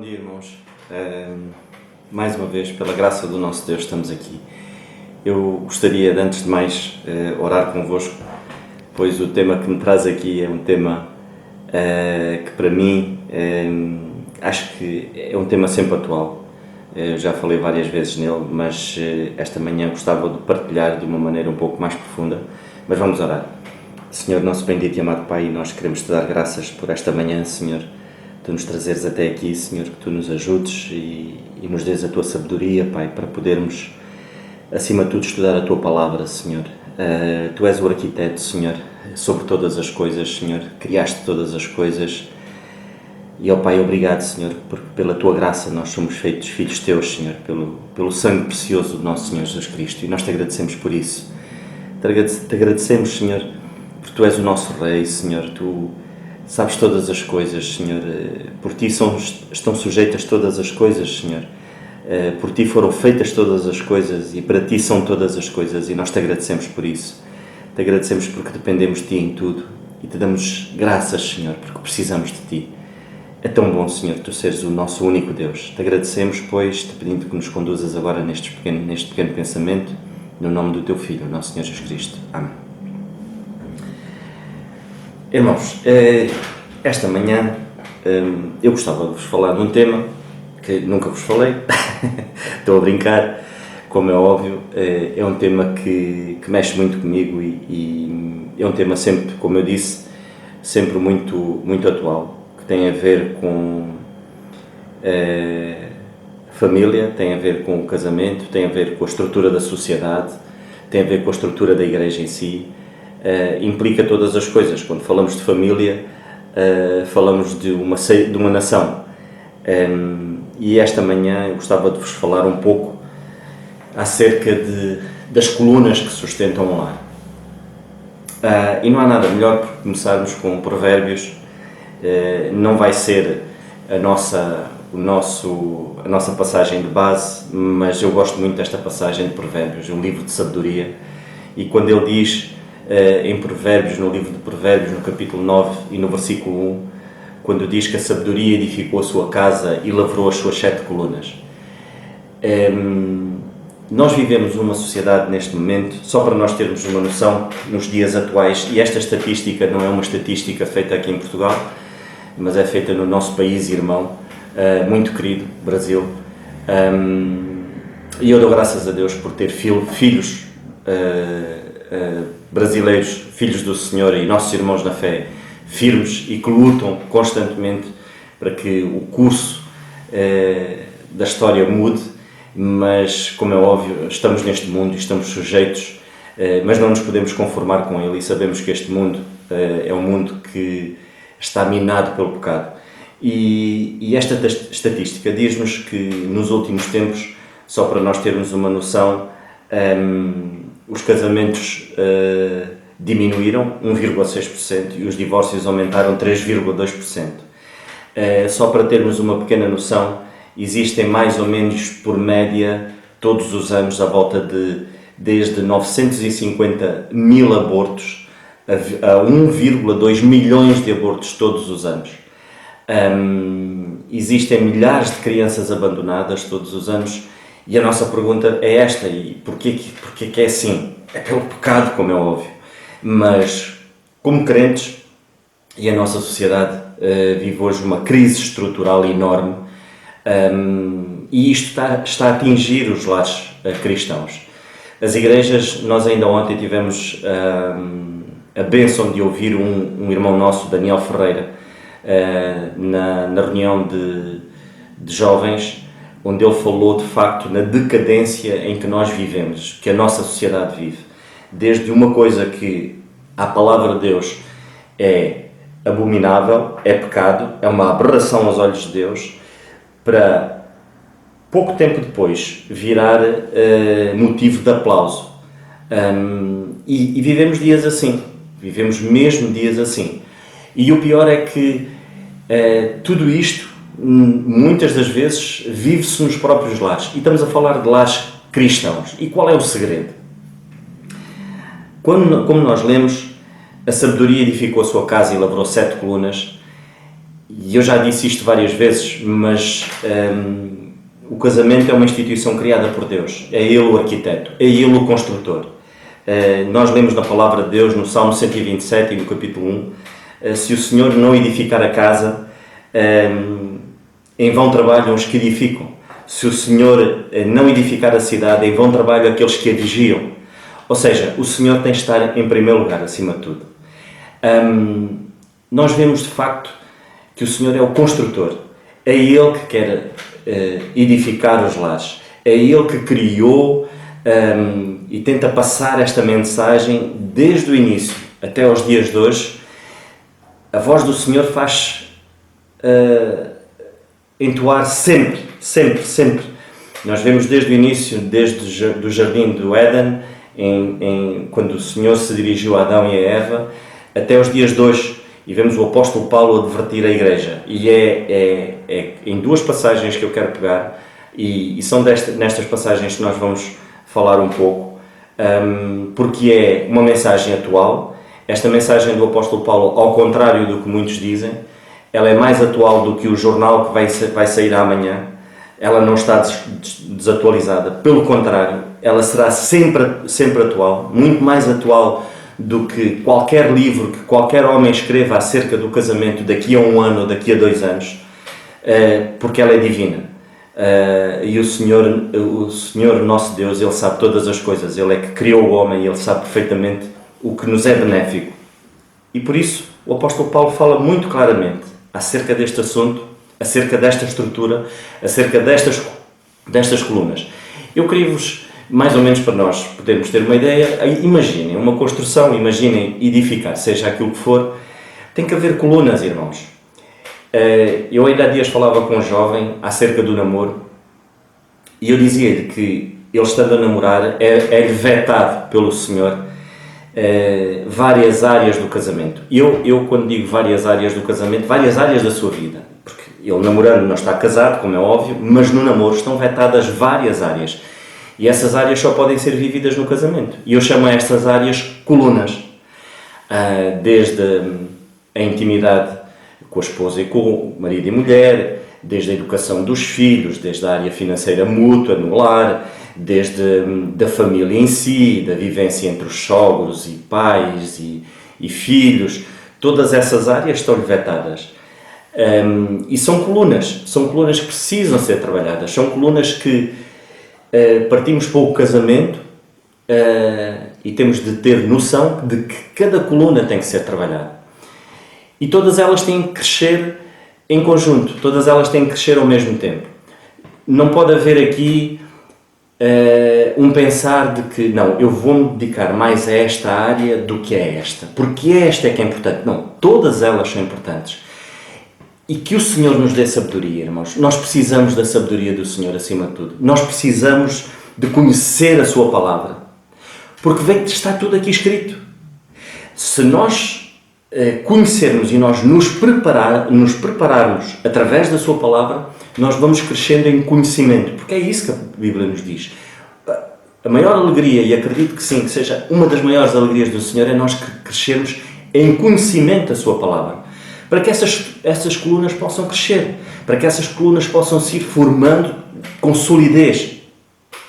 dia, irmãos. Mais uma vez, pela graça do nosso Deus, estamos aqui. Eu gostaria de, antes de mais, orar convosco, pois o tema que me traz aqui é um tema que, para mim, acho que é um tema sempre atual. Eu já falei várias vezes nele, mas esta manhã gostava de partilhar de uma maneira um pouco mais profunda. Mas vamos orar. Senhor, nosso bendito e amado Pai, nós queremos te dar graças por esta manhã, Senhor. Tu nos trazeres até aqui, Senhor, que Tu nos ajudes e nos dês a Tua sabedoria, Pai, para podermos, acima de tudo, estudar a Tua Palavra, Senhor. Tu és o arquiteto, Senhor, sobre todas as coisas, Senhor. Criaste todas as coisas. E, ó Pai, obrigado, Senhor, porque pela Tua graça nós somos feitos filhos Teus, Senhor, pelo sangue precioso do nosso Senhor Jesus Cristo. E nós te agradecemos por isso. Te agradecemos, Senhor, porque Tu és o nosso Rei, Senhor. Tu sabes todas as coisas, Senhor. Por Ti estão sujeitas todas as coisas, Senhor. Por Ti foram feitas todas as coisas e para Ti são todas as coisas e nós te agradecemos por isso. Te agradecemos porque dependemos de Ti em tudo e Te damos graças, Senhor, porque precisamos de Ti. É tão bom, Senhor, Tu seres o nosso único Deus. Te agradecemos, pois, te pedindo que nos conduzas agora neste pequeno pensamento, no nome do Teu Filho, nosso Senhor Jesus Cristo. Amém. Irmãos, esta manhã eu gostava de vos falar de um tema que nunca vos falei, estou a brincar, como é óbvio, é um tema que mexe muito comigo e é um tema sempre, como eu disse, sempre muito atual, que tem a ver com família, tem a ver com o casamento, tem a ver com a estrutura da sociedade, tem a ver com a estrutura da igreja em si. Implica todas as coisas. Quando falamos de família, falamos de uma nação. E esta manhã eu gostava de vos falar um pouco acerca das colunas que sustentam um lar. E não há nada melhor que começarmos com Provérbios. Não vai ser a nossa passagem de base, mas eu gosto muito desta passagem de Provérbios, um livro de sabedoria. E quando ele diz em Provérbios, no livro de Provérbios, no capítulo 9 e no versículo 1, quando diz que a sabedoria edificou a sua casa e lavrou as suas 7 colunas. Nós vivemos uma sociedade neste momento, só para nós termos uma noção, nos dias atuais, e esta estatística não é uma estatística feita aqui em Portugal, mas é feita no nosso país irmão, muito querido, Brasil. E eu dou graças a Deus por ter filhos brasileiros, filhos do Senhor e nossos irmãos na fé, firmes e que lutam constantemente para que o curso da história mude, mas, como é óbvio, estamos neste mundo e estamos sujeitos, mas não nos podemos conformar com ele e sabemos que este mundo é um mundo que está minado pelo pecado. E esta estatística diz-nos que nos últimos tempos, só para nós termos uma noção, os casamentos diminuíram 1,6% e os divórcios aumentaram 3,2%. Só para termos uma pequena noção, existem mais ou menos por média, todos os anos, à volta desde 950 mil abortos a 1,2 milhões de abortos todos os anos. Existem milhares de crianças abandonadas todos os anos. E a nossa pergunta é esta, e porquê que é assim? É pelo pecado, como é óbvio. Mas, como crentes, e a nossa sociedade vive hoje uma crise estrutural enorme, e isto está a atingir os lares cristãos. As igrejas, nós ainda ontem tivemos a bênção de ouvir um irmão nosso, Daniel Ferreira, na reunião de jovens, onde ele falou de facto na decadência em que nós vivemos, que a nossa sociedade vive. Desde uma coisa que a palavra de Deus é abominável, é pecado, é uma aberração aos olhos de Deus, para pouco tempo depois virar motivo de aplauso. E vivemos dias assim, vivemos mesmo dias assim. E o pior é que tudo isto muitas das vezes vive-se nos próprios lares, e estamos a falar de lares cristãos. E qual é o segredo? Como nós lemos, a sabedoria edificou a sua casa e lavrou 7 colunas, e eu já disse isto várias vezes, mas o casamento é uma instituição criada por Deus. É Ele o arquiteto, é Ele o construtor. Nós lemos na palavra de Deus, no Salmo 127 e no capítulo 1, se o Senhor não edificar a casa, em vão trabalham os que edificam. Se o Senhor não edificar a cidade, em vão trabalham aqueles que a vigiam. Ou seja, o Senhor tem de estar em primeiro lugar, acima de tudo. Nós vemos de facto que o Senhor é o construtor. É Ele que quer edificar os lares. É Ele que criou e tenta passar esta mensagem desde o início até aos dias de hoje. A voz do Senhor faz entoar sempre, sempre, sempre. Nós vemos desde o início, desde o jardim do Éden, quando o Senhor se dirigiu a Adão e a Eva, até os dias de hoje, e vemos o apóstolo Paulo advertir a igreja. E é em duas passagens que eu quero pegar, e são nestas passagens que nós vamos falar um pouco, porque é uma mensagem atual. Esta mensagem do apóstolo Paulo, ao contrário do que muitos dizem, ela é mais atual do que o jornal que vai sair amanhã. Ela não está desatualizada, pelo contrário, ela será sempre atual, muito mais atual do que qualquer livro que qualquer homem escreva acerca do casamento daqui a 1 ano ou daqui a 2 anos, porque ela é divina. E o Senhor nosso Deus, Ele sabe todas as coisas, Ele é que criou o homem, Ele sabe perfeitamente o que nos é benéfico. E por isso o apóstolo Paulo fala muito claramente acerca deste assunto, acerca desta estrutura, acerca destas colunas. Eu queria-vos, mais ou menos para nós podermos ter uma ideia, imaginem uma construção, imaginem edificar, seja aquilo que for, tem que haver colunas, irmãos. Eu ainda há dias falava com um jovem acerca do namoro e eu dizia-lhe que ele estando a namorar é vetado pelo Senhor várias áreas do casamento. Eu quando digo várias áreas do casamento, várias áreas da sua vida, porque ele namorando não está casado, como é óbvio, mas no namoro estão vetadas várias áreas. E essas áreas só podem ser vividas no casamento. E eu chamo a estas áreas colunas. Desde a intimidade com a esposa e com o marido e mulher, desde a educação dos filhos, desde a área financeira mútua no lar, desde da família em si, da vivência entre os sogros e pais e filhos. Todas essas áreas estão-lhe vetadas. E são colunas que precisam ser trabalhadas, são colunas que partimos para o casamento e temos de ter noção de que cada coluna tem que ser trabalhada. E todas elas têm que crescer em conjunto, todas elas têm que crescer ao mesmo tempo. Não pode haver aqui um pensar de que, não, eu vou-me dedicar mais a esta área do que a esta, porque esta é que é importante. Não, todas elas são importantes. E que o Senhor nos dê sabedoria, irmãos. Nós precisamos da sabedoria do Senhor acima de tudo. Nós precisamos de conhecer a Sua Palavra. Porque está tudo aqui escrito. Se nós conhecermos e nós nos prepararmos através da Sua Palavra, nós vamos crescendo em conhecimento. Porque é isso que a Bíblia nos diz. A maior alegria, e acredito que sim, que seja uma das maiores alegrias do Senhor, é nós crescermos em conhecimento da Sua Palavra. Para que essas colunas possam crescer, para que essas colunas possam se ir formando com solidez.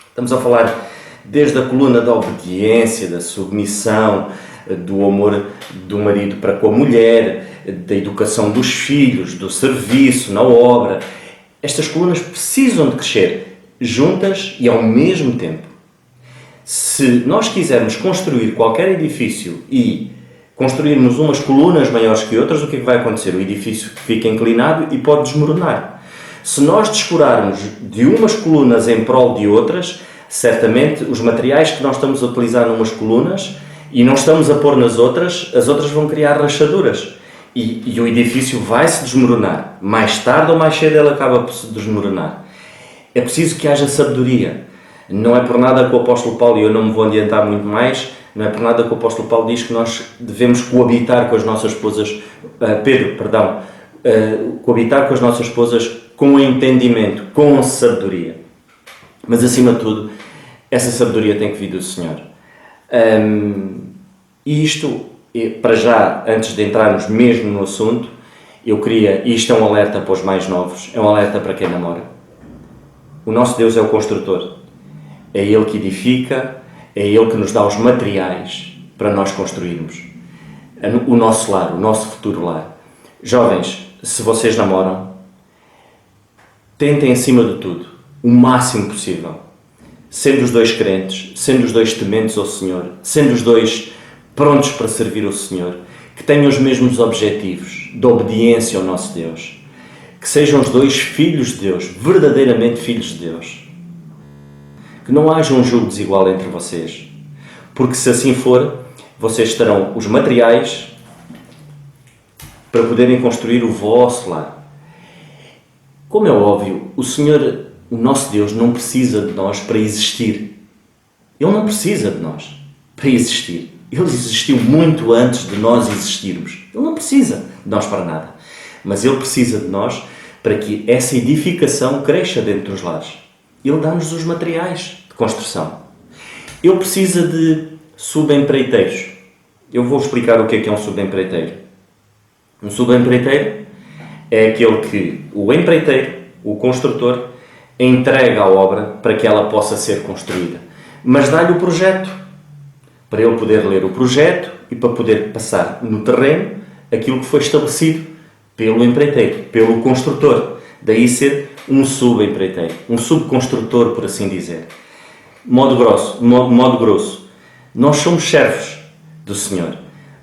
Estamos a falar desde a coluna da obediência, da submissão, do amor do marido para com a mulher, da educação dos filhos, do serviço na obra. Estas colunas precisam de crescer juntas e ao mesmo tempo. Se nós quisermos construir qualquer edifício e construirmos umas colunas maiores que outras, o que é que vai acontecer? O edifício fica inclinado e pode desmoronar. Se nós descurarmos de umas colunas em prol de outras, certamente os materiais que nós estamos a utilizar numas colunas e não estamos a pôr nas outras, as outras vão criar rachaduras e o edifício vai se desmoronar. Mais tarde ou mais cedo ele acaba por se desmoronar. É preciso que haja sabedoria. Não é por nada que o apóstolo Paulo, e eu não me vou adiantar muito mais, não é por nada que o apóstolo Paulo diz que nós devemos coabitar com as nossas esposas, coabitar com as nossas esposas com entendimento, com sabedoria. Mas acima de tudo, essa sabedoria tem que vir do Senhor. E isto, para já, antes de entrarmos mesmo no assunto, Eu queria, e isto é um alerta para os mais novos, é um alerta para quem namora. O nosso Deus é o construtor. É Ele que edifica, é Ele que nos dá os materiais para nós construirmos o nosso lar, o nosso futuro lar. Jovens, se vocês namoram, tentem acima de tudo, o máximo possível, sendo os dois crentes, sendo os dois tementes ao Senhor, sendo os dois prontos para servir ao Senhor, que tenham os mesmos objetivos de obediência ao nosso Deus, que sejam os dois filhos de Deus, verdadeiramente filhos de Deus, que não haja um julgo desigual entre vocês, porque se assim for, vocês terão os materiais para poderem construir o vosso lar. Como é óbvio, o Senhor, o nosso Deus, não precisa de nós para existir. Ele não precisa de nós para existir. Ele existiu muito antes de nós existirmos. Ele não precisa de nós para nada. Mas Ele precisa de nós para que essa edificação cresça dentro dos lares. Ele dá-nos os materiais de construção. Ele precisa de subempreiteiros. Eu vou explicar o que é um subempreiteiro. Um subempreiteiro é aquele que o empreiteiro, o construtor, entrega a obra para que ela possa ser construída. Mas dá-lhe o projeto, para ele poder ler o projeto e para poder passar no terreno aquilo que foi estabelecido pelo empreiteiro, pelo construtor. Daí ser um subempreiteiro, um subconstrutor, por assim dizer. Modo grosso, nós somos servos do Senhor.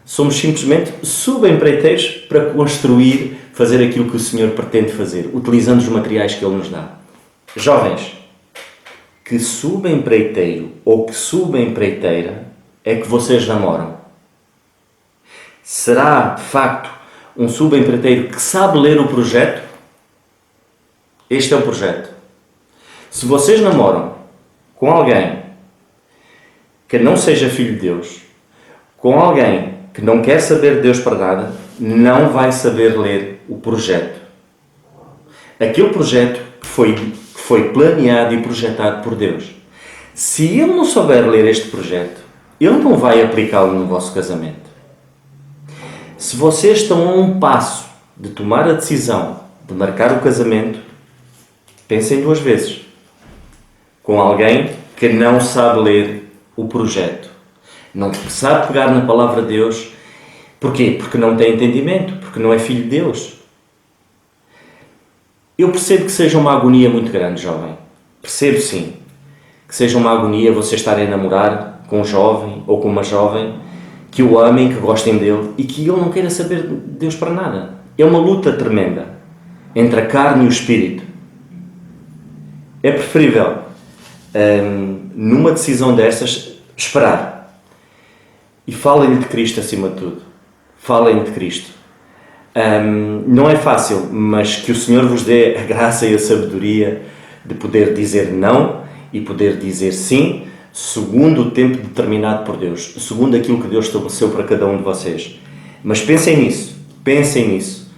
Somos simplesmente subempreiteiros para construir, fazer aquilo que o Senhor pretende fazer, utilizando os materiais que Ele nos dá. Jovens, que subempreiteiro ou que subempreiteira é que vocês namoram? Será, de facto, um subempreiteiro que sabe ler o projeto? Este é o projeto. Se vocês namoram com alguém que não seja filho de Deus, com alguém que não quer saber de Deus para nada, não vai saber ler o projeto. Aquele projeto que foi planeado e projetado por Deus. Se ele não souber ler este projeto, ele não vai aplicá-lo no vosso casamento. Se vocês estão a um passo de tomar a decisão de marcar o casamento, pensem duas vezes. Com alguém que não sabe ler o projeto. Não sabe pegar na palavra de Deus. Porquê? Porque não tem entendimento. Porque não é filho de Deus. Eu percebo que seja uma agonia muito grande, jovem. Percebo sim. Que seja uma agonia você estar a namorar com um jovem ou com uma jovem que o amem, que gostem dele e que ele não queira saber de Deus para nada. É uma luta tremenda entre a carne e o espírito. É preferível, numa decisão dessas, esperar. E falem de Cristo acima de tudo. Falem de Cristo. Não é fácil, mas que o Senhor vos dê a graça e a sabedoria de poder dizer não e poder dizer sim, segundo o tempo determinado por Deus, segundo aquilo que Deus estabeleceu para cada um de vocês. Mas pensem nisso.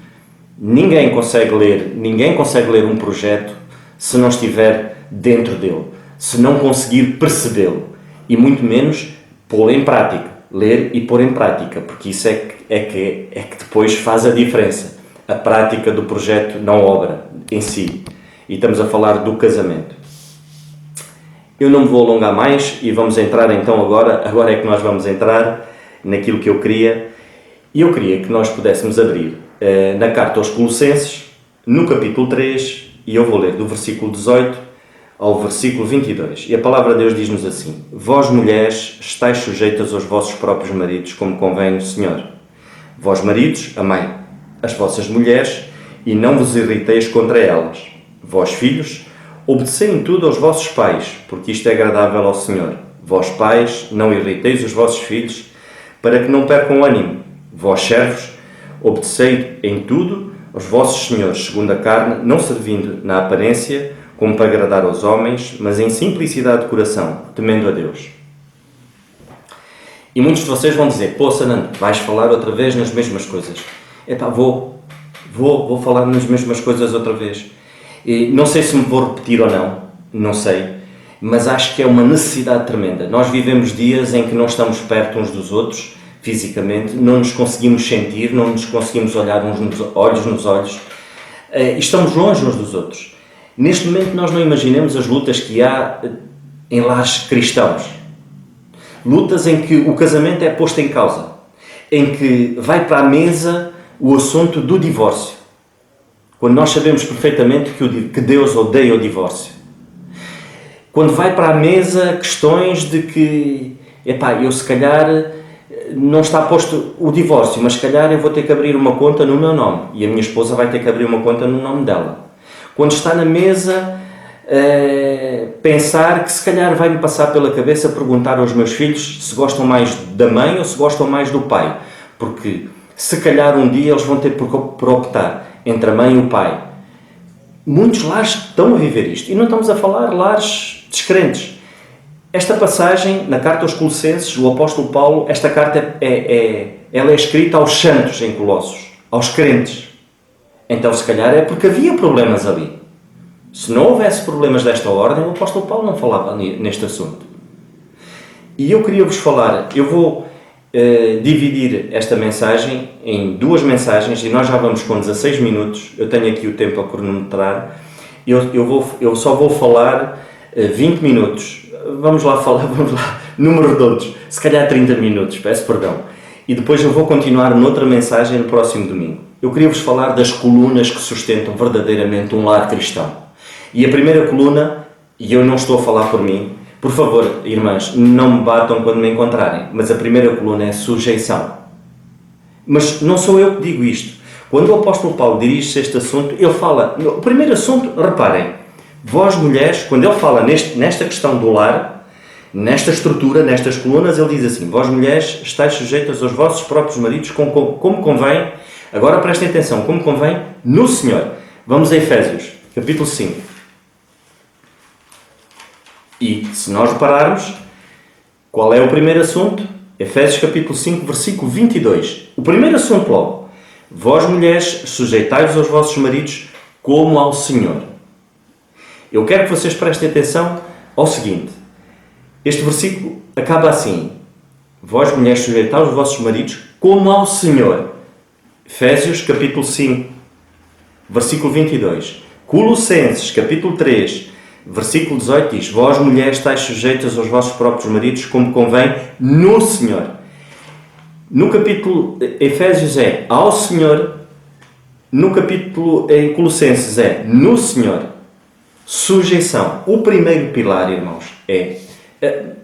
Ninguém consegue ler um projeto se não estiver dentro dele, se não conseguir percebê-lo, e muito menos pô-lo em prática, ler e pôr em prática, porque isso é que depois faz a diferença, a prática do projeto, não a obra em si. E estamos a falar do casamento. Eu não me vou alongar mais e vamos entrar então agora é que nós vamos entrar naquilo que eu queria, e eu queria que nós pudéssemos abrir na carta aos Colossenses, no capítulo 3, e eu vou ler do versículo 18 ao versículo 22. E a palavra de Deus diz-nos assim: Vós, mulheres, estáis sujeitas aos vossos próprios maridos, como convém no Senhor. Vós, maridos, amai as vossas mulheres e não vos irriteis contra elas. Vós, filhos, obedecei em tudo aos vossos pais, porque isto é agradável ao Senhor. Vós, pais, não irriteis os vossos filhos, para que não percam o ânimo. Vós, servos, obedecei em tudo aos vossos senhores, segundo a carne, não servindo na aparência, como para agradar aos homens, mas em simplicidade de coração, temendo a Deus. E muitos de vocês vão dizer: Pô, Sanando, vais falar outra vez nas mesmas coisas. Epá, vou falar nas mesmas coisas outra vez. E não sei se me vou repetir ou não sei, mas acho que é uma necessidade tremenda. Nós vivemos dias em que não estamos perto uns dos outros, fisicamente, não nos conseguimos sentir, não nos conseguimos olhar uns nos olhos e estamos longe uns dos outros. Neste momento nós não imaginemos as lutas que há em lares cristãos. Lutas em que o casamento é posto em causa, em que vai para a mesa o assunto do divórcio, quando nós sabemos perfeitamente que Deus odeia o divórcio. Quando vai para a mesa questões de que, eu se calhar não está posto o divórcio, mas se calhar eu vou ter que abrir uma conta no meu nome e a minha esposa vai ter que abrir uma conta no nome dela. Quando está na mesa, pensar que se calhar vai-me passar pela cabeça perguntar aos meus filhos se gostam mais da mãe ou se gostam mais do pai, porque se calhar um dia eles vão ter por optar entre a mãe e o pai. Muitos lares estão a viver isto, e não estamos a falar lares descrentes. Esta passagem, na carta aos Colossenses, o apóstolo Paulo, esta carta ela é escrita aos santos em Colossos, aos crentes. Então, se calhar é porque havia problemas ali. Se não houvesse problemas desta ordem, o apóstolo Paulo não falava neste assunto. E eu queria vos falar, eu vou dividir esta mensagem em duas mensagens, e nós já vamos com 16 minutos, eu tenho aqui o tempo a cronometrar, eu só vou falar 20 minutos, vamos lá, número redondos, se calhar 30 minutos, peço perdão, e depois eu vou continuar noutra mensagem no próximo domingo. Eu queria vos falar das colunas que sustentam verdadeiramente um lar cristão. E a primeira coluna, e eu não estou a falar por mim, por favor, irmãs, não me batam quando me encontrarem, mas a primeira coluna é sujeição. Mas não sou eu que digo isto. Quando o apóstolo Paulo dirige-se a este assunto, ele fala, o primeiro assunto, reparem, vós mulheres, quando ele fala nesta questão do lar, nesta estrutura, nestas colunas, ele diz assim, vós mulheres estáis sujeitas aos vossos próprios maridos como convém, agora prestem atenção, como convém, no Senhor. Vamos a Efésios, capítulo 5. E, se nós repararmos, qual é o primeiro assunto? Efésios capítulo 5, versículo 22. O primeiro assunto logo. Vós, mulheres, sujeitai-vos aos vossos maridos como ao Senhor. Eu quero que vocês prestem atenção ao seguinte. Este versículo acaba assim. Vós, mulheres, sujeitai os vossos maridos como ao Senhor. Efésios capítulo 5, versículo 22. Colossenses capítulo 3, versículo 18 diz, vós mulheres estáis sujeitas aos vossos próprios maridos como convém no Senhor. No capítulo Efésios é ao Senhor, no capítulo em Colossenses é no Senhor. Sujeição. O primeiro pilar, irmãos,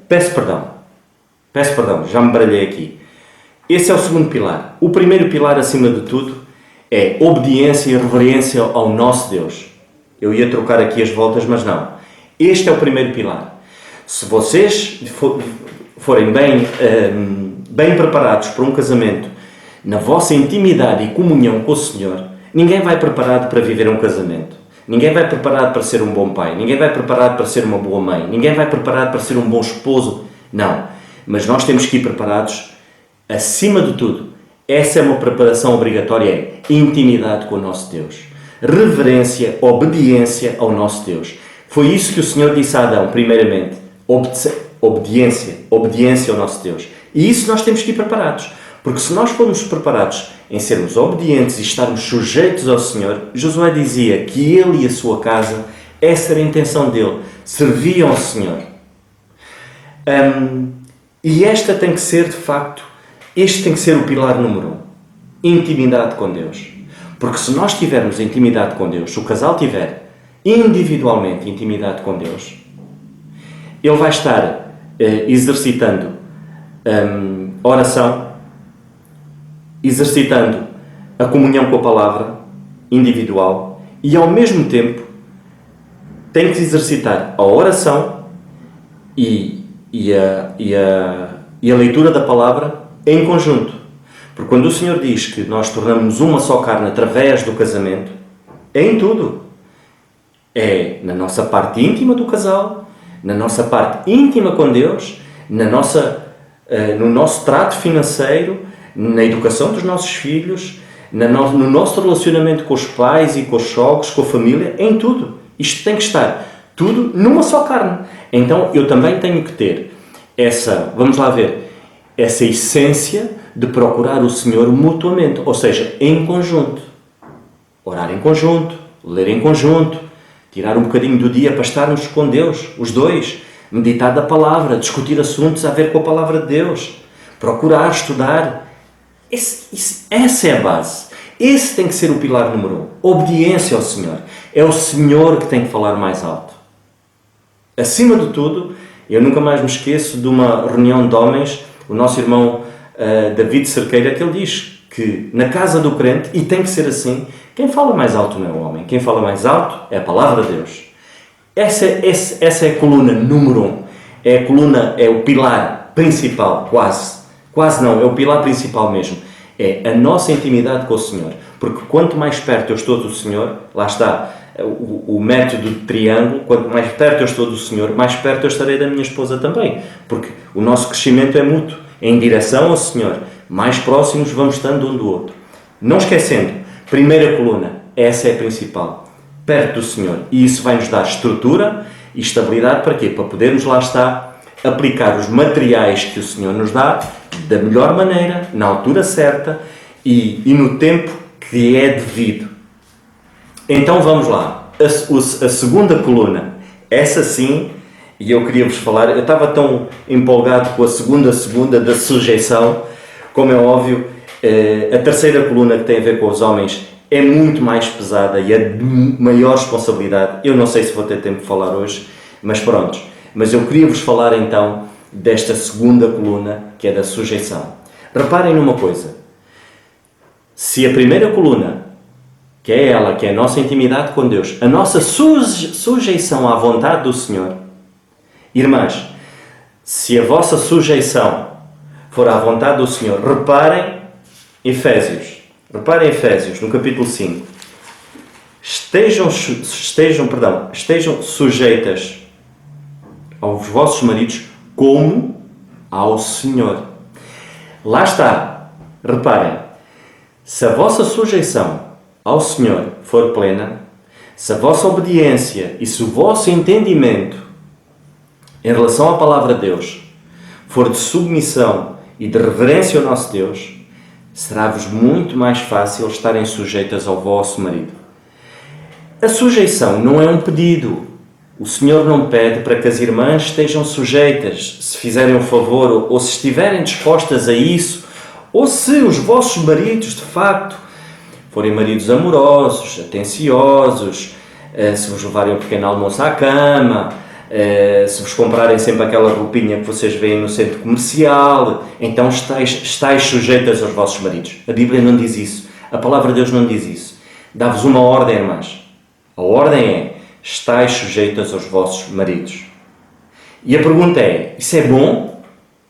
peço perdão, já me baralhei aqui. Esse é o segundo pilar. O primeiro pilar, acima de tudo, é obediência e reverência ao nosso Deus. Eu ia trocar aqui as voltas, mas não. Este é o primeiro pilar. Se vocês forem bem preparados para um casamento, na vossa intimidade e comunhão com o Senhor, ninguém vai preparado para viver um casamento. Ninguém vai preparado para ser um bom pai. Ninguém vai preparado para ser uma boa mãe. Ninguém vai preparado para ser um bom esposo. Não. Mas nós temos que ir preparados, acima de tudo. Essa é uma preparação obrigatória, é intimidade com o nosso Deus. Reverência, obediência ao nosso Deus. Foi isso que o Senhor disse a Adão, primeiramente. Obediência ao nosso Deus. E isso nós temos que ir preparados. Porque se nós formos preparados em sermos obedientes e estarmos sujeitos ao Senhor, Josué dizia que ele e a sua casa, essa era a intenção dele, serviam ao Senhor. E esta tem que ser, de facto, este tem que ser o pilar número 1. Intimidade com Deus. Porque se nós tivermos intimidade com Deus, se o casal tiver individualmente intimidade com Deus, ele vai estar exercitando oração, exercitando a comunhão com a palavra individual e, ao mesmo tempo, tem que exercitar a oração e a leitura da palavra em conjunto. Porque quando o Senhor diz que nós tornamos uma só carne através do casamento, é em tudo. É na nossa parte íntima do casal, na nossa parte íntima com Deus, no nosso trato financeiro, na educação dos nossos filhos, no nosso relacionamento com os pais e com os sogros, com a família, em tudo. Isto tem que estar tudo numa só carne. Então eu também tenho que ter essa essência de procurar o Senhor mutuamente, ou seja, em conjunto. Orar em conjunto, ler em conjunto, tirar um bocadinho do dia para estarmos com Deus, os dois, meditar da palavra, discutir assuntos a ver com a palavra de Deus, procurar, estudar. Essa é a base. Esse tem que ser o pilar número 1. Obediência ao Senhor. É o Senhor que tem que falar mais alto. Acima de tudo, eu nunca mais me esqueço de uma reunião de homens, o nosso irmão David Cerqueira, que ele diz que na casa do crente, e tem que ser assim, quem fala mais alto não é o homem, quem fala mais alto é a palavra de Deus. Essa é a coluna número 1. É a coluna, é o pilar principal, quase não, é o pilar principal mesmo. É a nossa intimidade com o Senhor. Porque quanto mais perto eu estou do Senhor, lá está o método de triângulo, quanto mais perto eu estou do Senhor, mais perto eu estarei da minha esposa também. Porque o nosso crescimento é mútuo, em direção ao Senhor. Mais próximos vamos estando um do outro. Não esquecendo, primeira coluna, essa é a principal. Perto do Senhor. E isso vai nos dar estrutura e estabilidade para quê? Para podermos, lá está, aplicar os materiais que o Senhor nos dá da melhor maneira, na altura certa e no tempo que é devido. Então vamos lá. A segunda coluna, essa sim, e eu queria vos falar, eu estava tão empolgado com a segunda da sujeição, como é óbvio, a terceira coluna que tem a ver com os homens é muito mais pesada e é de maior responsabilidade. Eu não sei se vou ter tempo de falar hoje, mas pronto. Mas eu queria vos falar então desta segunda coluna, que é da sujeição. Reparem numa coisa. Se a primeira coluna, que é ela, que é a nossa intimidade com Deus, a nossa sujeição à vontade do Senhor, irmãs, se a vossa sujeição for à vontade do Senhor, reparem Efésios, no capítulo 5. Estejam sujeitas aos vossos maridos como ao Senhor. Lá está. Reparem, se a vossa sujeição ao Senhor for plena, se a vossa obediência e se o vosso entendimento em relação à palavra de Deus for de submissão e de reverência ao nosso Deus, será-vos muito mais fácil estarem sujeitas ao vosso marido. A sujeição não é um pedido. O Senhor não pede para que as irmãs estejam sujeitas, se fizerem um favor, ou se estiverem dispostas a isso, ou se os vossos maridos, de facto, forem maridos amorosos, atenciosos, se vos levarem um pequeno almoço à cama, se vos comprarem sempre aquela roupinha que vocês veem no centro comercial, então estáis sujeitas aos vossos maridos. A Bíblia não diz isso. A palavra de Deus não diz isso. Dá-vos uma ordem, irmãs. A ordem é: estáis sujeitas aos vossos maridos. E a pergunta é: isso é bom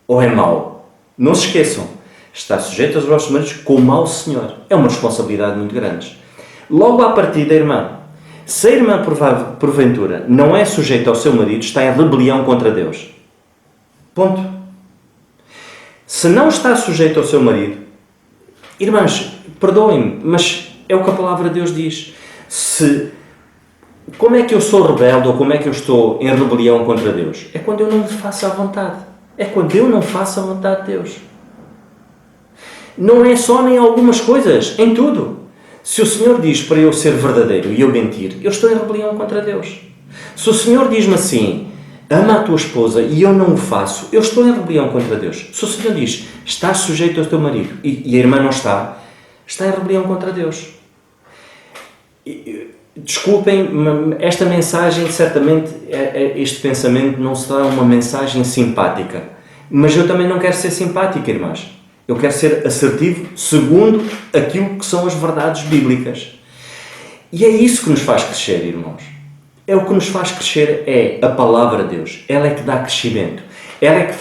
ou é mau? Não se esqueçam. Estar sujeitas aos vossos maridos como ao Senhor. É uma responsabilidade muito grande. Logo à partida, irmã, se a irmã, porventura, não é sujeita ao seu marido, está em rebelião contra Deus. Ponto. Se não está sujeita ao seu marido, irmãs, perdoem-me, mas é o que a palavra de Deus diz. Como é que eu sou rebelde ou como é que eu estou em rebelião contra Deus? É quando eu não faço a vontade. É quando eu não faço a vontade de Deus. Não é só em algumas coisas, em tudo. Se o Senhor diz para eu ser verdadeiro e eu mentir, eu estou em rebelião contra Deus. Se o Senhor diz-me assim: ama a tua esposa, e eu não o faço, eu estou em rebelião contra Deus. Se o Senhor diz: estás sujeito ao teu marido, e a irmã não está em rebelião contra Deus. Desculpem, esta mensagem, certamente, este pensamento não será uma mensagem simpática. Mas eu também não quero ser simpática, irmãs. Eu quero ser assertivo segundo aquilo que são as verdades bíblicas. E é isso que nos faz crescer, irmãos. É o que nos faz crescer, é a palavra de Deus. Ela é que dá crescimento. Ela é que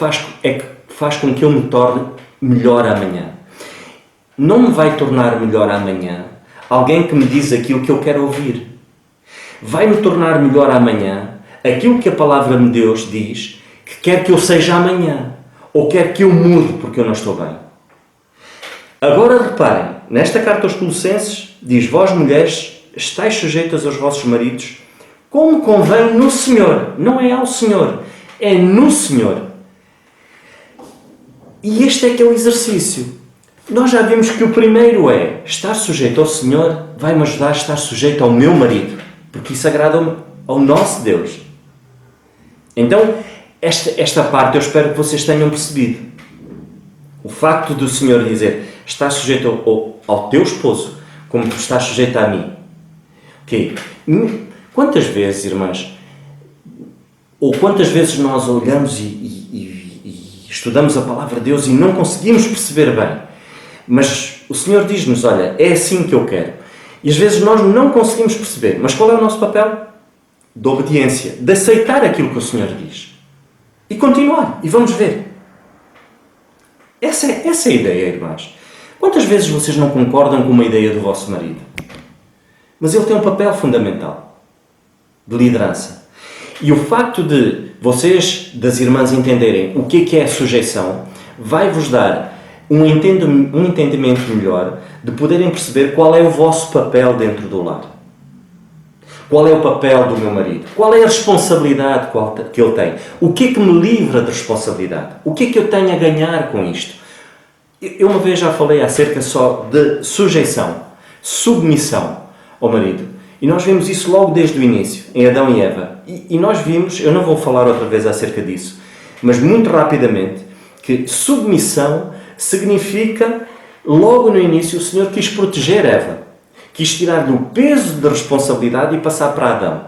faz com que eu me torne melhor amanhã. Não me vai tornar melhor amanhã alguém que me diz aquilo que eu quero ouvir. Vai-me tornar melhor amanhã aquilo que a palavra de Deus diz que quer que eu seja amanhã. Ou quer que eu mude porque eu não estou bem. Agora reparem, nesta carta aos Colossenses diz: vós mulheres, estáis sujeitas aos vossos maridos, como convém no Senhor. Não é ao Senhor, é no Senhor. E este é que é o exercício. nós já vimos que o primeiro é estar sujeito ao Senhor, vai-me ajudar a estar sujeito ao meu marido, porque isso agrada ao nosso Deus. Então, esta parte eu espero que vocês tenham percebido. O facto do Senhor dizer, estás sujeito ao teu esposo, como tu estás sujeito a mim. Ok? Quantas vezes, irmãs, ou quantas vezes nós olhamos e estudamos a palavra de Deus e não conseguimos perceber bem, mas o Senhor diz-nos, olha, é assim que eu quero. E às vezes nós não conseguimos perceber, mas qual é o nosso papel? De obediência, de aceitar aquilo que o Senhor diz. E continuar, e vamos ver. Essa é a ideia, irmãs. Quantas vezes vocês não concordam com uma ideia do vosso marido? Mas ele tem um papel fundamental de liderança. E o facto de vocês, das irmãs, entenderem o que é a sujeição, vai-vos dar um entendimento melhor de poderem perceber qual é o vosso papel dentro do lar. Qual é o papel do meu marido? Qual é a responsabilidade que ele tem? O que é que me livra de responsabilidade? O que é que eu tenho a ganhar com isto? Eu uma vez já falei acerca só de sujeição, submissão ao marido. E nós vimos isso logo desde o início, em Adão e Eva. E nós vimos, eu não vou falar outra vez acerca disso, mas muito rapidamente, que submissão significa, logo no início, o Senhor quis proteger Eva. Quis tirar-lhe o peso da responsabilidade e passar para Adão.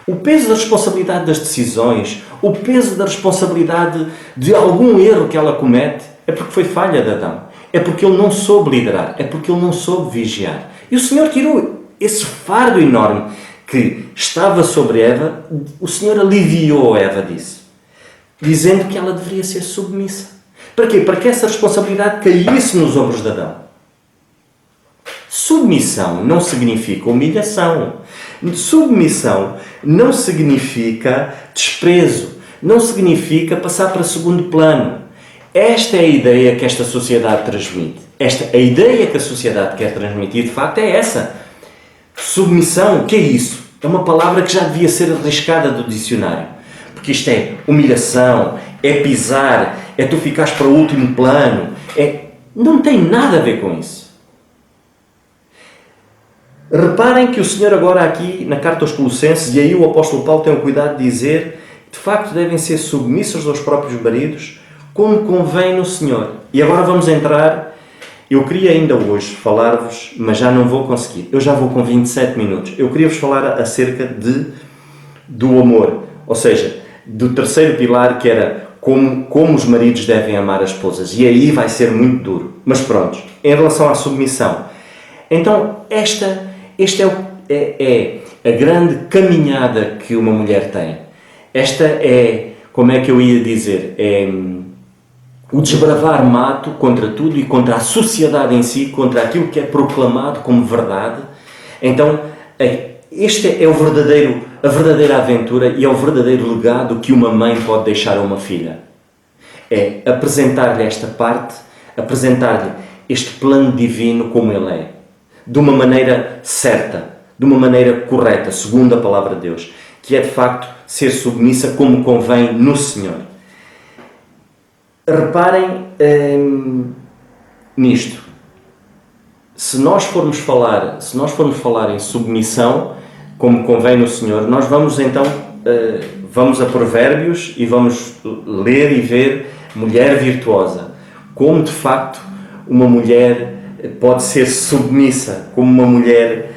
O peso da responsabilidade das decisões, o peso da responsabilidade de algum erro que ela comete, é porque foi falha de Adão. É porque ele não soube liderar. É porque ele não soube vigiar. E o Senhor tirou esse fardo enorme que estava sobre Eva, o Senhor aliviou Eva disso, dizendo que ela deveria ser submissa. Para quê? Para que essa responsabilidade caísse nos ombros de Adão. Submissão não significa humilhação. Submissão não significa desprezo. Não significa passar para segundo plano. Esta é a ideia que esta sociedade transmite. A ideia que a sociedade quer transmitir, de facto, é essa. Submissão, o que é isso? É uma palavra que já devia ser arriscada do dicionário. Porque isto é humilhação, é pisar, é tu ficares para o último plano. Não tem nada a ver com isso. Reparem que o Senhor agora aqui, na carta aos Colossenses, e aí o apóstolo Paulo tem o cuidado de dizer, de facto devem ser submissos aos próprios maridos, como convém no Senhor. E agora vamos entrar, eu queria ainda hoje falar-vos, mas já não vou conseguir, eu já vou com 27 minutos, eu queria-vos falar acerca do amor, ou seja, do terceiro pilar que era como os maridos devem amar as esposas, e aí vai ser muito duro, mas pronto, em relação à submissão. Então, esta é a grande caminhada que uma mulher tem. Esta é, como é que eu ia dizer, é o desbravar mato contra tudo e contra a sociedade em si, contra aquilo que é proclamado como verdade. Então, este é a verdadeira aventura e é o verdadeiro legado que uma mãe pode deixar a uma filha. É apresentar-lhe esta parte, apresentar-lhe este plano divino como ele é. De uma maneira certa, de uma maneira correta, segundo a palavra de Deus, que é de facto ser submissa como convém no Senhor. Reparem nisto. Se nós formos falar em submissão como convém no Senhor, nós vamos então vamos a Provérbios e vamos ler e ver mulher virtuosa, como de facto uma mulher pode ser submissa, como uma mulher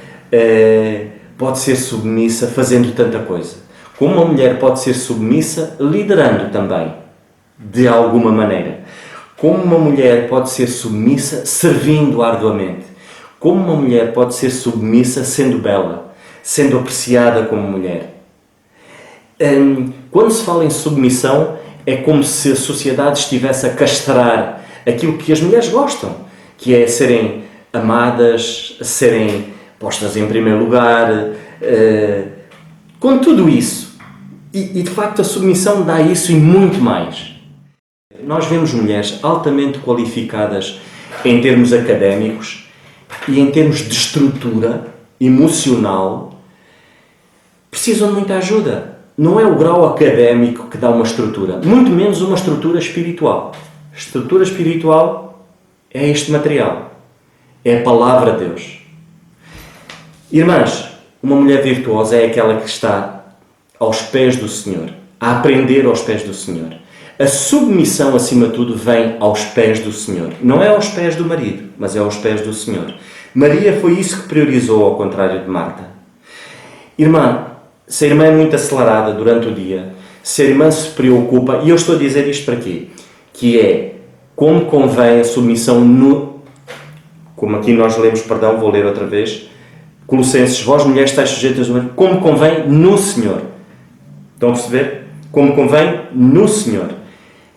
pode ser submissa fazendo tanta coisa. Como uma mulher pode ser submissa liderando também, de alguma maneira. Como uma mulher pode ser submissa servindo arduamente. Como uma mulher pode ser submissa sendo bela, sendo apreciada como mulher. Quando se fala em submissão, é como se a sociedade estivesse a castrar aquilo que as mulheres gostam, que é serem amadas, serem postas em primeiro lugar, com tudo isso. E de facto a submissão dá isso e muito mais. Nós vemos mulheres altamente qualificadas em termos académicos e em termos de estrutura emocional, precisam de muita ajuda. Não é o grau académico que dá uma estrutura, muito menos uma estrutura espiritual. Estrutura espiritual É este material. É a palavra de Deus. Irmãs, uma mulher virtuosa é aquela que está aos pés do Senhor, a aprender aos pés do Senhor. A submissão, acima de tudo, vem aos pés do Senhor. Não é aos pés do marido, mas é aos pés do Senhor. Maria foi isso que priorizou, ao contrário de Marta. Irmã, se a irmã é muito acelerada durante o dia, se a irmã se preocupa, e eu estou a dizer isto para quê? Que é como convém a submissão no... Como aqui nós lemos, perdão, vou ler outra vez. Colossenses, vós mulheres estáis sujeitas, como convém no Senhor. Estão a perceber? Como convém no Senhor.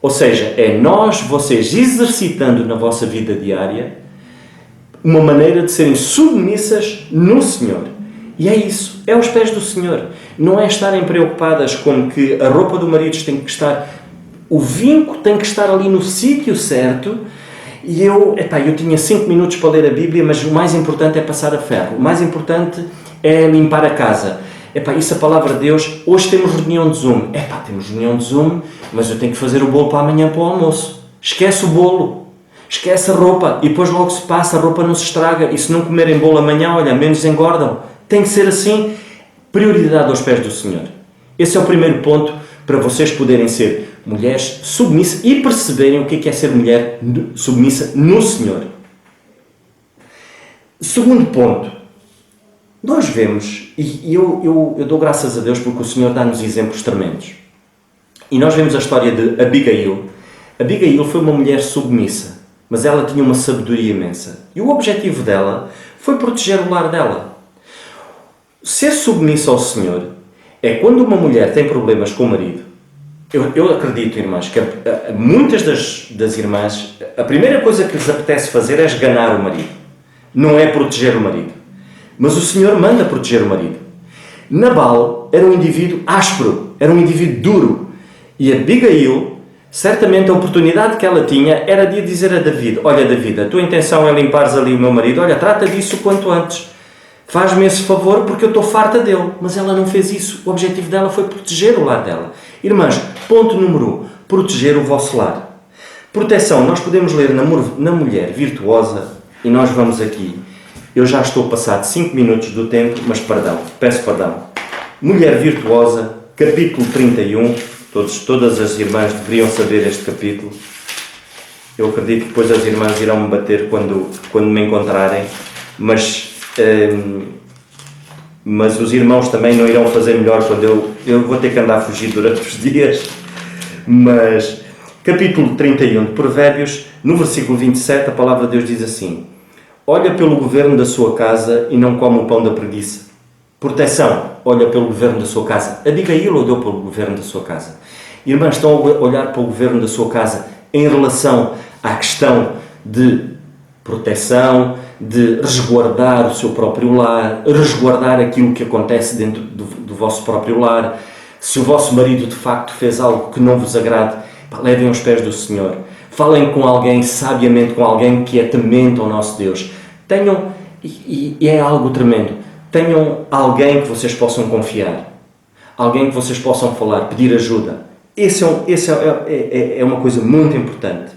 Ou seja, é vocês exercitando na vossa vida diária uma maneira de serem submissas no Senhor. E é isso, é aos pés do Senhor. Não é estarem preocupadas com que a roupa do marido tem que estar, o vinco tem que estar ali no sítio certo. E eu tinha 5 minutos para ler a Bíblia, mas o mais importante é passar a ferro. O mais importante é limpar a casa. Isso é a palavra de Deus. Hoje temos reunião de Zoom. Temos reunião de Zoom, mas eu tenho que fazer o bolo para amanhã para o almoço. Esquece o bolo. Esquece a roupa. E depois logo se passa, a roupa não se estraga. E se não comerem bolo amanhã, olha, menos engordam. Tem que ser assim. Prioridade aos pés do Senhor. Esse é o primeiro ponto para vocês poderem ser mulheres submissas e perceberem o que é ser mulher submissa no Senhor. Segundo ponto. Nós vemos, e eu dou graças a Deus porque o Senhor dá-nos exemplos tremendos. E nós vemos a história de Abigail. Abigail foi uma mulher submissa, mas ela tinha uma sabedoria imensa. E o objetivo dela foi proteger o lar dela. Ser submissa ao Senhor é quando uma mulher tem problemas com o marido. Eu acredito, irmãs, que muitas das irmãs, a primeira coisa que lhes apetece fazer é esganar o marido. Não é proteger o marido. Mas o Senhor manda proteger o marido. Nabal era um indivíduo áspero, era um indivíduo duro. E Abigail, certamente a oportunidade que ela tinha era de dizer a David, olha David, a tua intenção é limpares ali o meu marido, olha, trata disso o quanto antes. Faz-me esse favor porque eu estou farta dele. Mas ela não fez isso. O objetivo dela foi proteger o lar dela. Irmãs, ponto número 1, proteger o vosso lar. Proteção, nós podemos ler na mulher virtuosa, e nós vamos aqui. Eu já estou passado 5 minutos do tempo, mas peço perdão. Mulher virtuosa, capítulo 31. Todas as irmãs deveriam saber este capítulo. Eu acredito que depois as irmãs irão me bater quando me encontrarem, mas os irmãos também não irão fazer melhor quando eu vou ter que andar a fugir durante os dias. Mas, capítulo 31 de Provérbios, no versículo 27, a palavra de Deus diz assim: olha pelo governo da sua casa e não come o pão da preguiça. Proteção, olha pelo governo da sua casa. Abigail olhou pelo governo da sua casa. Irmãs, estão a olhar para o governo da sua casa em relação à questão de proteção, de resguardar o seu próprio lar, resguardar aquilo que acontece dentro do vosso próprio lar. Se o vosso marido de facto fez algo que não vos agrade, levem aos pés do Senhor. Falem com alguém, sabiamente com alguém que é temente ao nosso Deus. Tenham, e é algo tremendo, tenham alguém que vocês possam confiar. Alguém que vocês possam falar, pedir ajuda. Esse é uma coisa muito importante.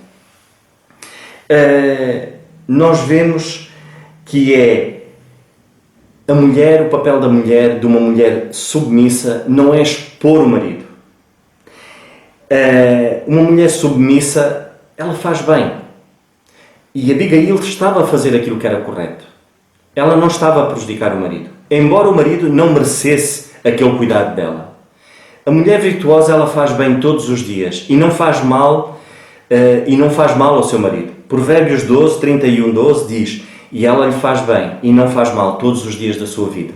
Nós vemos que a mulher, o papel da mulher, de uma mulher submissa, não é expor o marido. Uma mulher submissa, ela faz bem. E Abigail estava a fazer aquilo que era correto. Ela não estava a prejudicar o marido. Embora o marido não merecesse aquele cuidado dela. A mulher virtuosa, ela faz bem todos os dias e não faz mal ao seu marido. Provérbios 12, 31, 12 diz: e ela lhe faz bem e não faz mal todos os dias da sua vida.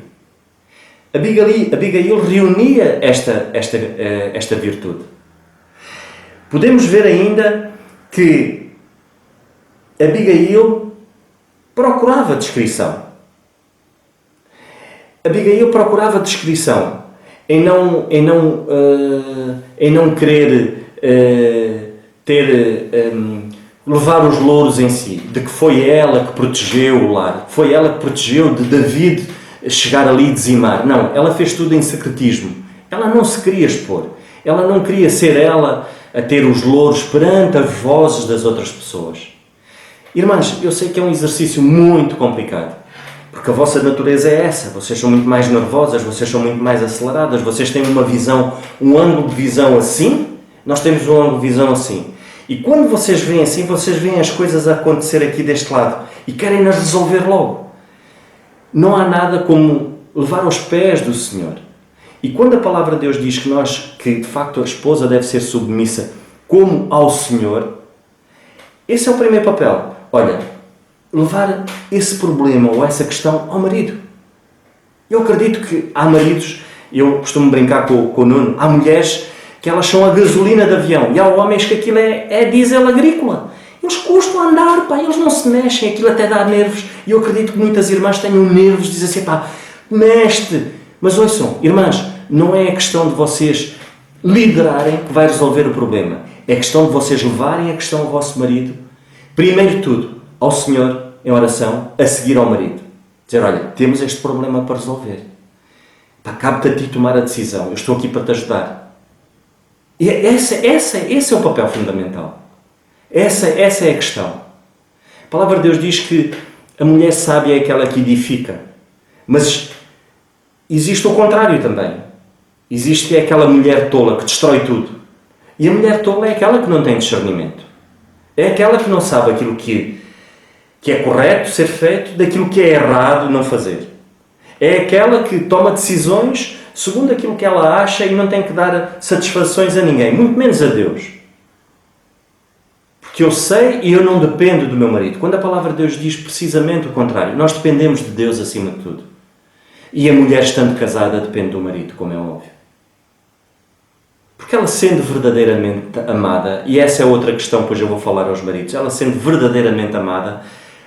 Abigail reunia esta virtude. Podemos ver ainda que Abigail procurava discrição. Abigail procurava discrição em não querer levar os louros em si, de que foi ela que protegeu o lar, foi ela que protegeu de David chegar ali e dizimar. Não, ela fez tudo em secretismo. Ela não se queria expor. Ela não queria ser ela a ter os louros perante as vozes das outras pessoas. Irmãs, eu sei que é um exercício muito complicado, porque a vossa natureza é essa. Vocês são muito mais nervosas, vocês são muito mais aceleradas, vocês têm uma visão, um ângulo de visão assim, nós temos um ângulo de visão assim. E quando vocês veem assim, vocês veem as coisas a acontecer aqui deste lado e querem-nas resolver logo. Não há nada como levar aos pés do Senhor. E quando a palavra de Deus diz que de facto a esposa deve ser submissa como ao Senhor, esse é o primeiro papel. Olha, levar esse problema ou essa questão ao marido. Eu acredito que há maridos, eu costumo brincar com o Nuno, há mulheres que elas são a gasolina de avião e há homens que aquilo é diesel agrícola. Eles custam a andar, pá, eles não se mexem, aquilo até dá nervos. E eu acredito que muitas irmãs tenham nervos, dizem assim, pá, mexe-te. Mas ouçam, irmãs, não é a questão de vocês liderarem que vai resolver o problema. É questão de vocês levarem a questão ao vosso marido, primeiro de tudo, ao Senhor, em oração, a seguir ao marido. Dizer, olha, temos este problema para resolver. Pá, cabe-te a ti tomar a decisão. Eu estou aqui para te ajudar. E esse é o papel fundamental. Essa é a questão. A palavra de Deus diz que a mulher sábia é aquela que edifica. Mas existe o contrário também. Existe aquela mulher tola que destrói tudo. E a mulher tola é aquela que não tem discernimento. É aquela que não sabe aquilo que é correto ser feito, daquilo que é errado não fazer. É aquela que toma decisões segundo aquilo que ela acha e não tem que dar satisfações a ninguém, muito menos a Deus. Porque eu sei e eu não dependo do meu marido. Quando a palavra de Deus diz precisamente o contrário, nós dependemos de Deus acima de tudo. E a mulher, estando casada, depende do marido, como é óbvio. Porque ela sendo verdadeiramente amada, e essa é outra questão, pois eu vou falar aos maridos, ela sendo verdadeiramente amada,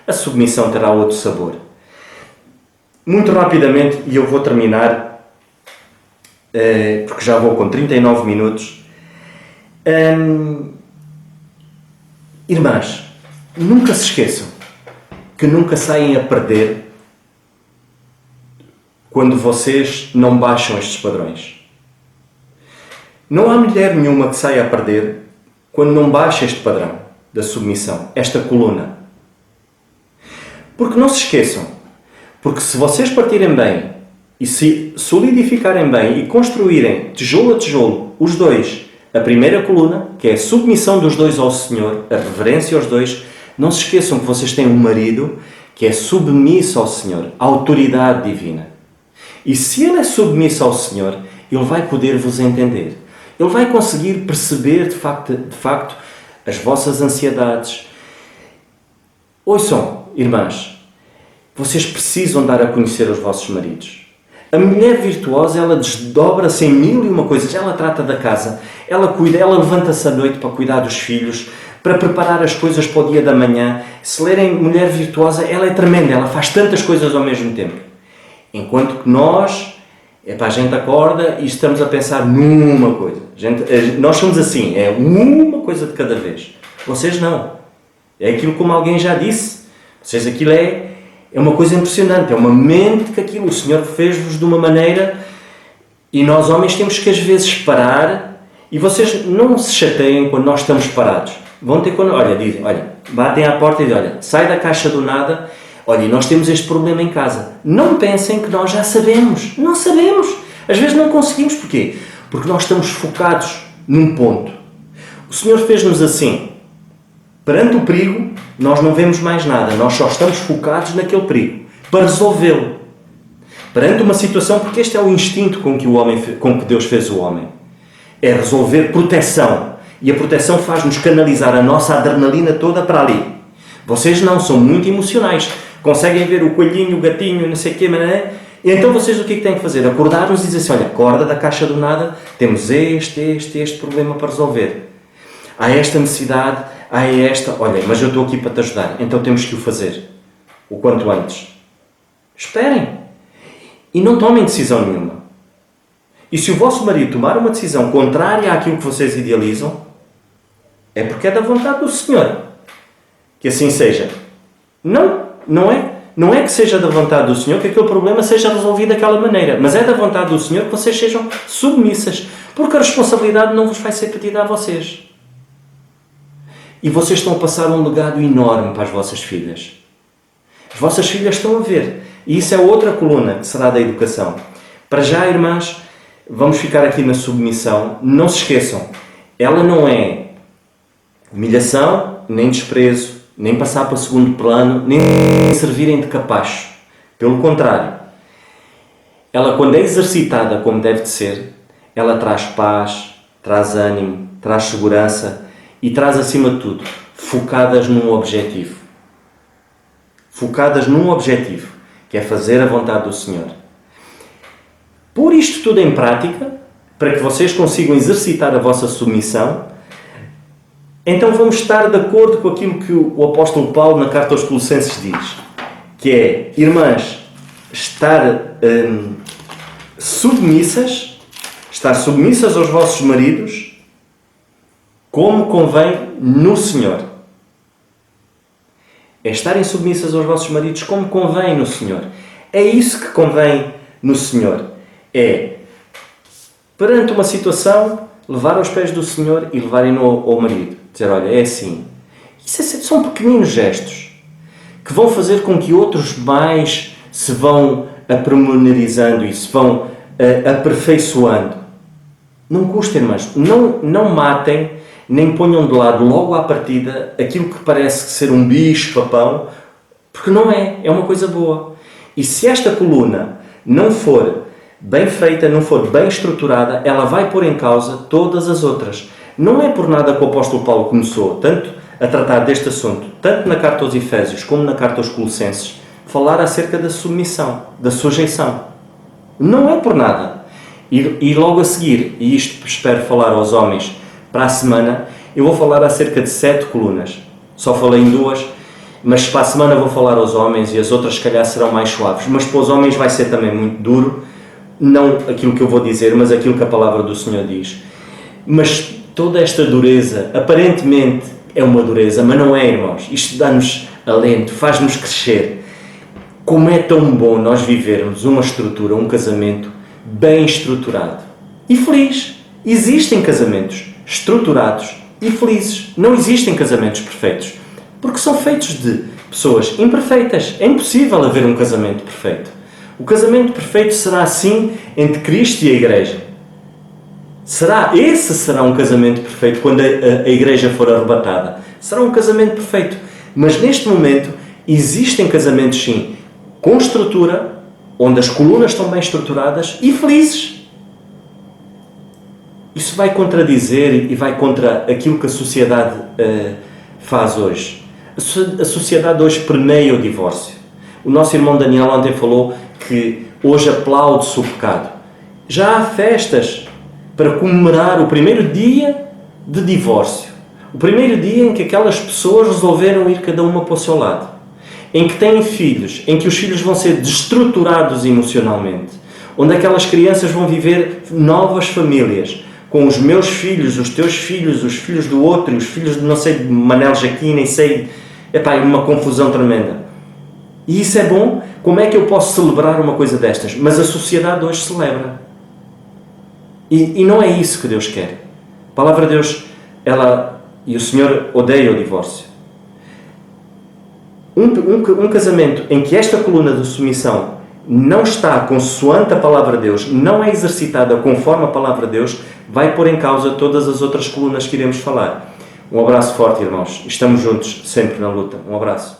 a submissão terá outro sabor. Muito rapidamente, e eu vou terminar, porque já vou com 39 minutos. Irmãs, nunca se esqueçam que nunca saem a perder quando vocês não baixam estes padrões. Não há mulher nenhuma que saia a perder quando não baixa este padrão da submissão, esta coluna. Porque não se esqueçam, porque se vocês partirem bem e se solidificarem bem e construírem tijolo a tijolo, os dois, a primeira coluna, que é a submissão dos dois ao Senhor, a reverência aos dois, não se esqueçam que vocês têm um marido que é submisso ao Senhor, à autoridade divina. E se ele é submisso ao Senhor, ele vai poder vos entender. Ele vai conseguir perceber de facto as vossas ansiedades. Ouçam, irmãs, vocês precisam dar a conhecer os vossos maridos. A mulher virtuosa, ela desdobra-se em mil e uma coisas. Ela trata da casa, ela cuida, ela levanta-se à noite para cuidar dos filhos, para preparar as coisas para o dia da manhã. Se lerem Mulher Virtuosa, ela é tremenda, ela faz tantas coisas ao mesmo tempo. Enquanto que nós, a gente acorda e estamos a pensar numa coisa. Nós somos assim, é uma coisa de cada vez. Vocês não. É aquilo como alguém já disse. Vocês, aquilo é uma coisa impressionante, é uma mente que aquilo, o Senhor fez-vos de uma maneira e nós homens temos que às vezes parar e vocês não se chateiem quando nós estamos parados. Vão ter quando, dizem, batem à porta e dizem, sai da caixa do nada, e nós temos este problema em casa. Não pensem que nós já sabemos. Não sabemos. Às vezes não conseguimos. Porquê? Porque nós estamos focados num ponto. O Senhor fez-nos assim. Perante o perigo, nós não vemos mais nada. Nós só estamos focados naquele perigo. Para resolvê-lo. Perante uma situação, porque este é o instinto com que Deus fez o homem. É resolver proteção. E a proteção faz-nos canalizar a nossa adrenalina toda para ali. Vocês não, são muito emocionais. Conseguem ver o coelhinho, o gatinho, não sei o quê, e então vocês o que é que têm que fazer? Acordar-nos e dizer assim, acorda da caixa do nada, temos este problema para resolver. Há esta necessidade, há esta, mas eu estou aqui para te ajudar, então temos que o fazer. O quanto antes. Esperem. E não tomem decisão nenhuma. E se o vosso marido tomar uma decisão contrária àquilo que vocês idealizam, é porque é da vontade do Senhor. Que assim seja. Não é que seja da vontade do Senhor que aquele problema seja resolvido daquela maneira, mas é da vontade do Senhor que vocês sejam submissas, porque a responsabilidade não vos vai ser pedida a vocês. E vocês estão a passar um legado enorme para as vossas filhas. As vossas filhas estão a ver. E isso é outra coluna que será da educação. Para já, irmãs, vamos ficar aqui na submissão. Não se esqueçam, ela não é humilhação, nem desprezo, nem passar para segundo plano, nem servirem de capacho. Pelo contrário, ela, quando é exercitada como deve de ser, ela traz paz, traz ânimo, traz segurança e traz, acima de tudo, focadas num objetivo. Focadas num objetivo, que é fazer a vontade do Senhor. Pôr isto tudo em prática, para que vocês consigam exercitar a vossa submissão, então vamos estar de acordo com aquilo que o apóstolo Paulo na carta aos Colossenses diz, que é, irmãs, estar submissas aos vossos maridos, como convém no Senhor. É estarem submissas aos vossos maridos como convém no Senhor. É isso que convém no Senhor. É, perante uma situação, levar aos pés do Senhor e levarem-no ao marido. Dizer, olha, é assim. Isso são pequeninos gestos que vão fazer com que outros mais se vão apormenorizando e se vão aperfeiçoando. Não custa, irmãs. Não matem, nem ponham de lado logo à partida aquilo que parece ser um bicho-papão, porque não é. É uma coisa boa. E se esta coluna não for bem feita, não for bem estruturada, ela vai pôr em causa todas as outras. Não é por nada que o apóstolo Paulo começou tanto a tratar deste assunto, tanto na carta aos Efésios como na carta aos Colossenses, falar acerca da submissão, da sujeição. Não é por nada. E logo a seguir, e isto espero falar aos homens para a semana, eu vou falar acerca de 7 colunas. Só falei em 2, mas para a semana vou falar aos homens e as outras se calhar serão mais suaves. Mas para os homens vai ser também muito duro, não aquilo que eu vou dizer, mas aquilo que a palavra do Senhor diz. Mas toda esta dureza, aparentemente é uma dureza, mas não é, irmãos. Isto dá-nos alento, faz-nos crescer. Como é tão bom nós vivermos uma estrutura, um casamento bem estruturado e feliz. Existem casamentos estruturados e felizes. Não existem casamentos perfeitos, porque são feitos de pessoas imperfeitas. É impossível haver um casamento perfeito. O casamento perfeito será assim entre Cristo e a Igreja. Esse será um casamento perfeito quando a Igreja for arrebatada. Será um casamento perfeito. Mas neste momento existem casamentos, sim, com estrutura, onde as colunas estão bem estruturadas e felizes. Isso vai contradizer e vai contra aquilo que a sociedade faz hoje. A sociedade hoje permeia o divórcio. O nosso irmão Daniel ontem falou que hoje aplaude-se o pecado. Já há festas para comemorar o primeiro dia de divórcio. O primeiro dia em que aquelas pessoas resolveram ir cada uma para o seu lado. Em que têm filhos, em que os filhos vão ser destruturados emocionalmente. Onde aquelas crianças vão viver novas famílias. Com os meus filhos, os teus filhos, os filhos do outro, os filhos de não sei, de Manel Jaquim, nem sei. Epá, é uma confusão tremenda. E isso é bom? Como é que eu posso celebrar uma coisa destas? Mas a sociedade hoje celebra. E não é isso que Deus quer. A palavra de Deus, e o Senhor odeia o divórcio. Um casamento em que esta coluna de submissão não está consoante a palavra de Deus, não é exercitada conforme a palavra de Deus, vai pôr em causa todas as outras colunas que iremos falar. Um abraço forte, irmãos. Estamos juntos, sempre na luta. Um abraço.